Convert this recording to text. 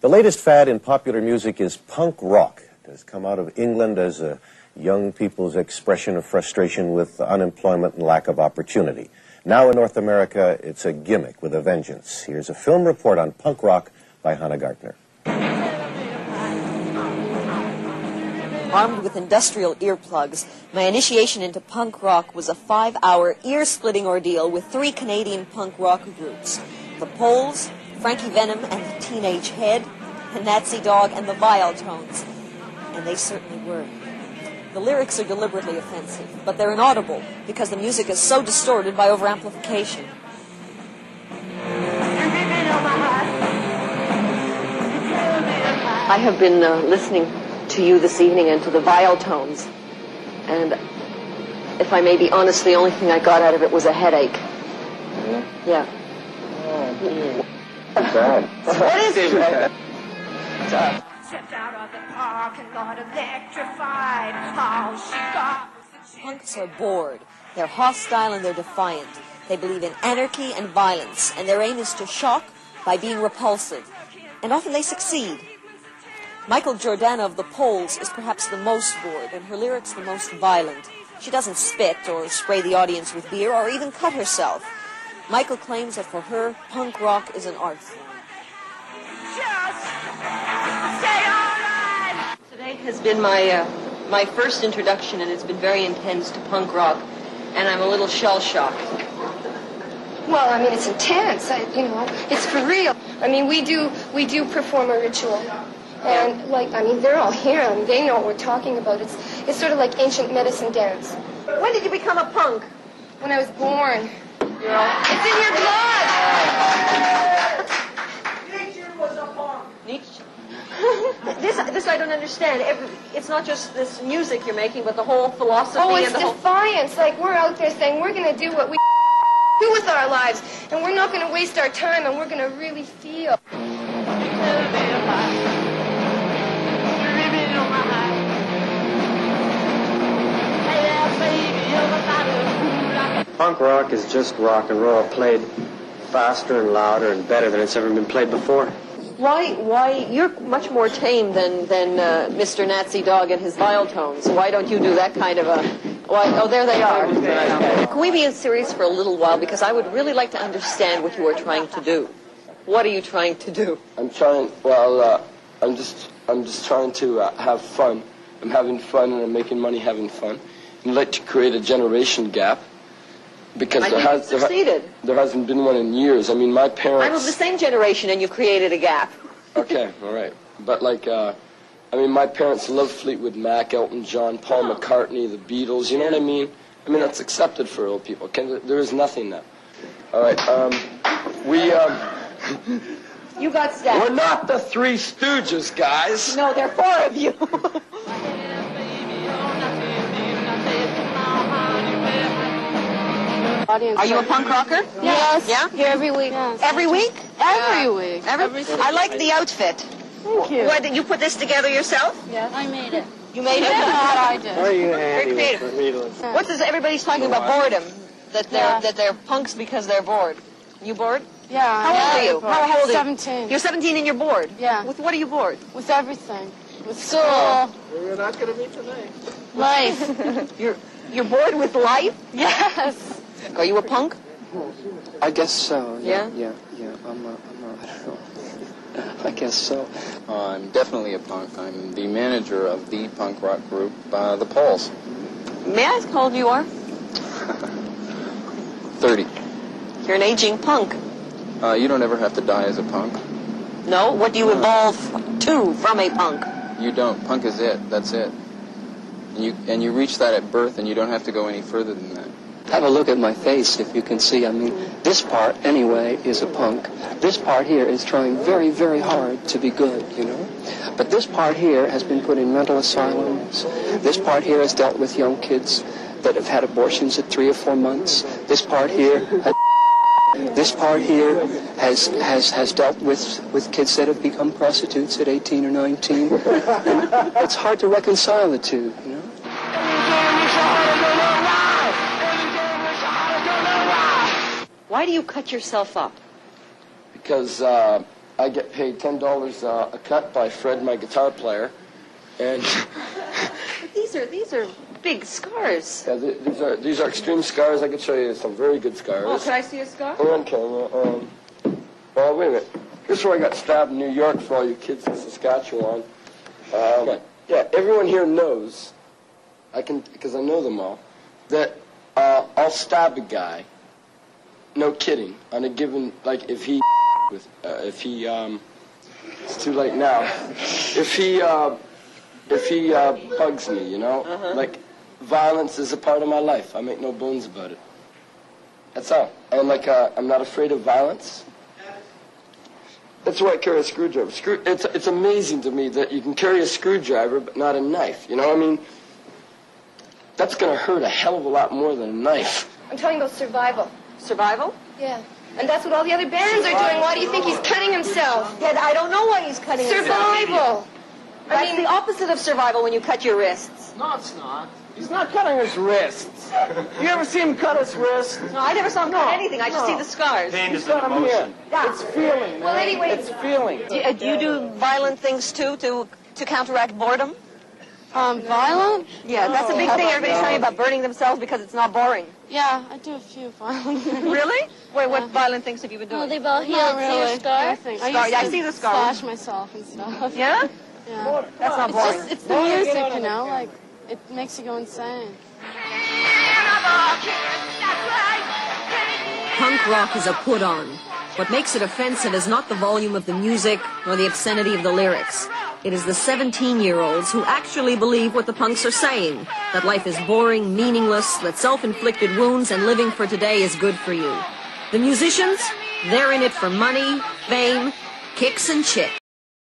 The latest fad in popular music is punk rock. It has come out of England as a young people's expression of frustration with unemployment and lack of opportunity. Now in North America, it's a gimmick with a vengeance. Here's a film report on punk rock by Hana Gartner. Armed with industrial earplugs, my initiation into punk rock was a 5-hour ear-splitting ordeal with 3 Canadian punk rock groups: the Poles, Frankie Venom and the Teenage Head, the Nazi Dog and the Viletones. And they certainly were. The lyrics are deliberately offensive, but they're inaudible because the music is so distorted by overamplification. I have been listening to you this evening and to the Viletones, and if I may be honest, the only thing I got out of it was a headache. Yeah. Oh, bad. What is it? Stepped out of the parking lot, electrified. All she got was the Punks are bored. They're hostile and they're defiant. They believe in anarchy and violence, and their aim is to shock by being repulsive. And often they succeed. Michael Jordana of the Poles is perhaps the most bored, and her lyrics the most violent. She doesn't spit or spray the audience with beer or even cut herself. Michael claims that for her, punk rock is an art form. just stay alright. Today has been my first introduction, and it's been very intense to punk rock, and I'm a little shell-shocked. Well, I mean, it's intense. It's for real. I mean, we do perform a ritual, and they're all here, and they know what we're talking about. It's sort of like ancient medicine dance. When did you become a punk? When I was born. It's in your blood. Nietzsche was a punk. Nietzsche? This I don't understand. It's not just this music you're making, but the whole philosophy It's and the whole... defiance. Like, we're out there saying we're going to do what we do with our lives, and we're not going to waste our time, and we're going to really feel. Punk rock is just rock and roll played faster and louder and better than it's ever been played before. Why, you're much more tame than Mr. Nazi Dog and his Viletones. Why don't you do that kind of a... Oh, there they are. Can we be serious for a little while? Because I would really like to understand what you are trying to do. What are you trying to do? I'm just trying to have fun. I'm having fun and I'm making money having fun. I'd like to create a generation gap. Because there hasn't been one in years. I mean, my parents... I'm of the same generation, and you created a gap. Okay, all right. But, my parents loved Fleetwood Mac, Elton John, Paul McCartney, the Beatles, you know what I mean? I mean, that's accepted for old people. There is nothing now. All right, You got stabbed. We're not the Three Stooges, guys. No, there are 4 of you. Are you a punk rocker? Yes. Yeah? Here every week. Yes. Every week? Every week. I like the outfit. Thank you. What, did you put this together yourself? Yes. I made it. You made it? I did. Are you Very creative. What does everybody's talking about boredom? That they're punks because they're bored. You bored? Yeah. How old are you? How old are you? 17. You're 17 and you're bored? Yeah. With what are you bored? With everything. With school. We're not going to meet tonight. Life. You're bored with life? Yes. Are you a punk? I guess so. Yeah? Yeah. I'm I don't know. I guess so. I'm definitely a punk. I'm the manager of the punk rock group, the Poles. May I ask how old you are? 30. You're an aging punk. You don't ever have to die as a punk. No? What do you evolve to from a punk? You don't. Punk is it. That's it. And you reach that at birth, and you don't have to go any further than that. Have a look at my face, if you can see. I mean, this part, anyway, is a punk. This part here is trying very, very hard to be good, you know. But this part here has been put in mental asylums. This part here has dealt with young kids that have had abortions at 3 or 4 months. This part here... This part here has dealt with kids that have become prostitutes at 18 or 19. And it's hard to reconcile the two, you know. Why do you cut yourself up? Because I I get paid $10 a cut by Fred, my guitar player, and These are big scars. yeah, these are extreme scars. I could show you some very good scars. Oh, can I see a scar? We're on camera. Well, wait a minute. Here's where I got stabbed in New York for all you kids in Saskatchewan. Yeah, everyone here knows, because I know them all, that I'll stab a guy, no kidding, on a given, like, if he it's too late now, if he bugs me, you know, like, violence is a part of my life. I make no bones about it. That's all. And, like, I'm not afraid of violence. That's why I carry a screwdriver. It's amazing to me that you can carry a screwdriver but not a knife. You know, I mean, that's going to hurt a hell of a lot more than a knife. I'm talking about survival. Survival? Yeah. And that's what all the other bands are doing. Why do you think he's cutting himself? Yeah, I don't know why he's cutting himself. Survival. That's the opposite of survival when you cut your wrists. No, it's not. He's not cutting his wrists. You ever see him cut his wrists? No, I never saw him cut anything. I just see the scars. Pain is an emotion. It's feeling, man. Well, anyway, it's feeling. Do you do violent things, too, to counteract boredom? Violent? Yeah, that's a big thing. Everybody's telling me about burning themselves because it's not boring. Yeah, I do a few violent things. Really? Wait, what violent things have you been doing? Oh, they both healed. See your scar? I see the scar. Slash myself and stuff. Yeah? Yeah. That's not boring. It's the music, you know, like, it makes you go insane. Punk rock is a put-on. What makes it offensive is not the volume of the music nor the obscenity of the lyrics. It is the 17-year-olds who actually believe what the punks are saying, that life is boring, meaningless, that self-inflicted wounds and living for today is good for you. The musicians, they're in it for money, fame, kicks and chicks.